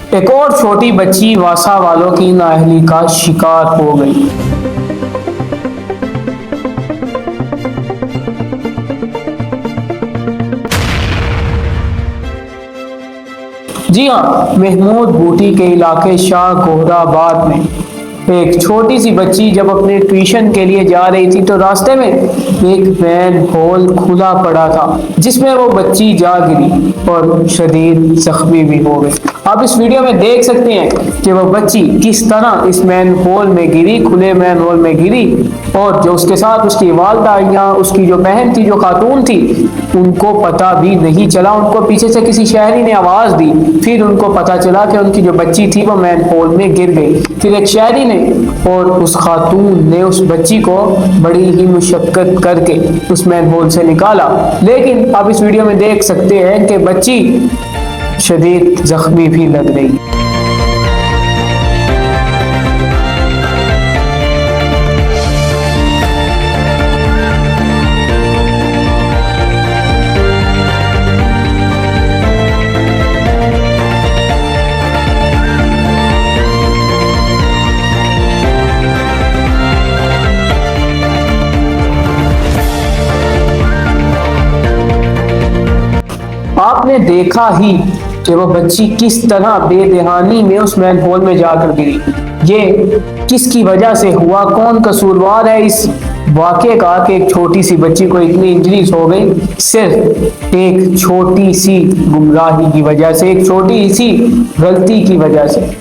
एक और छोटी बच्ची वासा वालों की नाअहली का शिकार हो गई। जी हाँ, महमूद बूटी के इलाके शाह गोहराबाद में एक छोटी सी बच्ची जब अपने ट्यूशन के लिए जा रही थी तो रास्ते में एक वैन होल खुला पड़ा था जिसमें वो बच्ची जा गिरी और शदीद जख्मी भी हो गई। आप इस वीडियो में देख सकते हैं कि वो बच्ची किस तरह इस मैन होल में गिरी, खुले मैन होल में गिरी, और जो उसके साथ उसकी वालदा या उसकी जो बहन थी, जो खातून थी, उनको पता भी नहीं चला। उनको पीछे से किसी शहरी ने आवाज दी, फिर उनको पता चला कि उनकी जो बच्ची थी वो मैन होल में गिर गई। फिर एक शहरी ने और उस खातून ने उस बच्ची को बड़ी ही मुशक्कत करके उस मैन होल से निकाला, लेकिन आप इस वीडियो में देख सकते हैं कि बच्ची शदीद जख्मी भी लग रही है। आपने देखा ही कि वो बच्ची किस तरह बेदहानी में उस मैन होल में जाकर गिरी। ये किसकी वजह से हुआ, कौन कसूरवार है इस वाक़े का कि एक छोटी सी बच्ची को इतनी इंजरीज हो गई, सिर्फ एक छोटी सी गुमराही की वजह से, एक छोटी सी गलती की वजह से।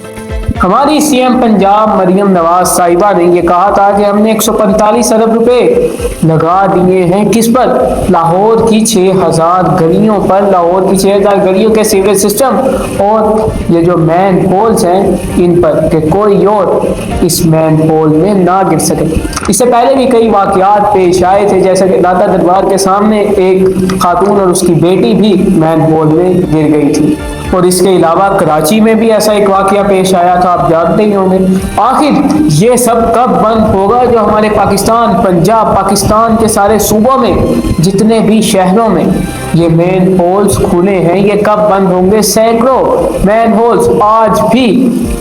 हमारी सीएम पंजाब मरियम नवाज साहिबा ने यह कहा था कि हमने 145 अरब रुपए लगा दिए हैं किस पर, लाहौर की 6000 गलियों पर, लाहौर की 6000 गलियों के सीवरेज सिस्टम और ये जो मैन होल्स हैं इन पर, कि कोई और इस मैन होल में ना गिर सके। इससे पहले भी कई वाकयात पेश आए थे, जैसे कि दाता दरबार के सामने एक खातून और उसकी बेटी भी मैन होल में गिर गई थी, और इसके अलावा कराची में भी ऐसा एक वाकया पेश आया था, आप जानते ही होंगे। आखिर ये सब कब बंद होगा? जो हमारे पाकिस्तान, पंजाब, पाकिस्तान के सारे सूबों में जितने भी शहरों में ये मैन होल्स खुले हैं, ये कब बंद होंगे? सैकड़ों मैन होल्स आज भी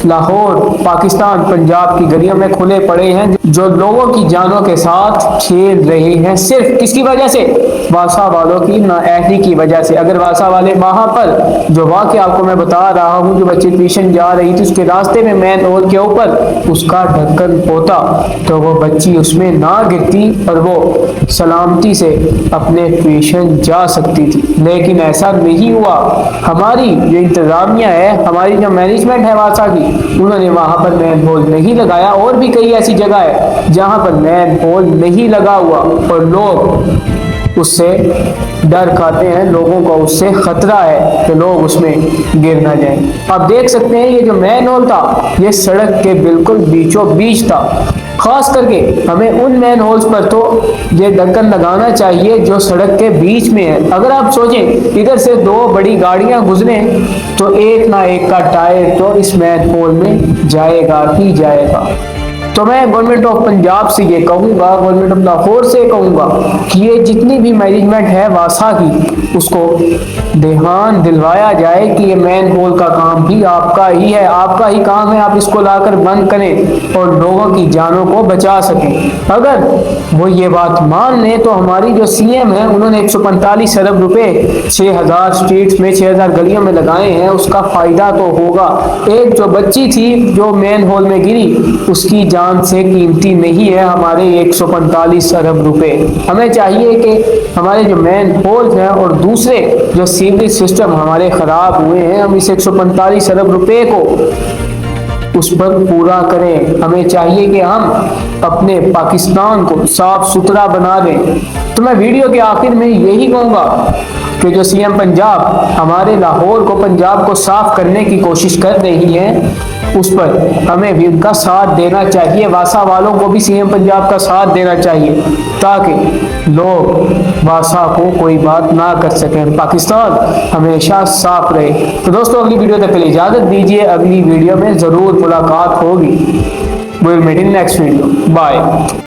लाहौर, पाकिस्तान, पंजाब की गलियों में खुले पड़े हैं, जो लोगों की जानों के साथ खेल रहे हैं, सिर्फ किसकी वजह से? वासा वालों की नाअहली की वजह से। अगर वासा वाले वहां पर जो वाकया आपको मैं बता रहा हूँ, जो बच्ची ट्यूशन जा रही थी, उसके रास्ते में मैन होल के ऊपर उसका ढक्कन होता तो वो बच्ची उसमें ना गिरती और वो सलामती से अपने ट्यूशन जा सकती थी, लेकिन ऐसा नहीं हुआ। हमारी जो इंतजामिया है, हमारी जो मैनेजमेंट है वासा की, उन्होंने वहां पर मैन होल नहीं लगाया। और भी कई ऐसी जगह है जहां पर मैन होल नहीं लगा हुआ और लोग उससे डर खाते हैं, लोगों को उससे खतरा है कि लोग उसमें गिर ना जाएं। आप देख सकते हैं ये जो मैन होल था, ये सड़क के बिल्कुल बीचों बीच था। खास करके हमें उन मैन होल्स पर तो ये ढक्कन लगाना चाहिए जो सड़क के बीच में है। अगर आप सोचें इधर से दो बड़ी गाड़ियां गुजरे तो एक ना एक का टायर तो इस मैन होल में जाएगा ही जाएगा। तो मैं गवर्नमेंट ऑफ पंजाब से ये कहूँगा, गवर्नमेंट ऑफ लाहौर से कहूँगा कि ये जितनी भी मैनेजमेंट है वासा की, उसको ध्यान दिलवाया जाए कि ये मैन होल का काम भी आपका ही है, आपका ही काम है, आप इसको लाकर बंद करें और लोगों की जानों को बचा सकें। अगर वो ये बात मान लें तो हमारी जो सीएम है, उन्होंने 145 अरब रुपए 6000 स्ट्रीट्स में, 6000 गलियों में लगाए हैं, उसका फायदा तो होगा। एक जो बच्ची थी जो मैन होल में गिरी, उसकी जान से कीमती नहीं है हमारे 145 अरब रुपए। हमें चाहिए कि हमारे जो मैन होल्स हैं और दूसरे जो सीवरेज सिस्टम हमारे खराब हुए हैं, हम इस 145 अरब रुपए को उस पर पूरा करें। हमें चाहिए कि हम अपने पाकिस्तान को साफ सुथरा बना दें। तो मैं वीडियो के आखिर में यही कहूँगा कि जो सीएम पंजाब हमारे लाहौर को, पंजाब को साफ करने की कोशिश कर रही है, उस पर हमें भी उनका साथ देना चाहिए। वासा वालों को भी सीएम पंजाब का साथ देना चाहिए ताकि लोग वासा को कोई बात ना कर सकें, पाकिस्तान हमेशा साफ रहे। तो दोस्तों, अगली वीडियो तक के लिए इजाजत दीजिए, अगली वीडियो में जरूर मुलाकात होगी। Will meet in next video. Bye.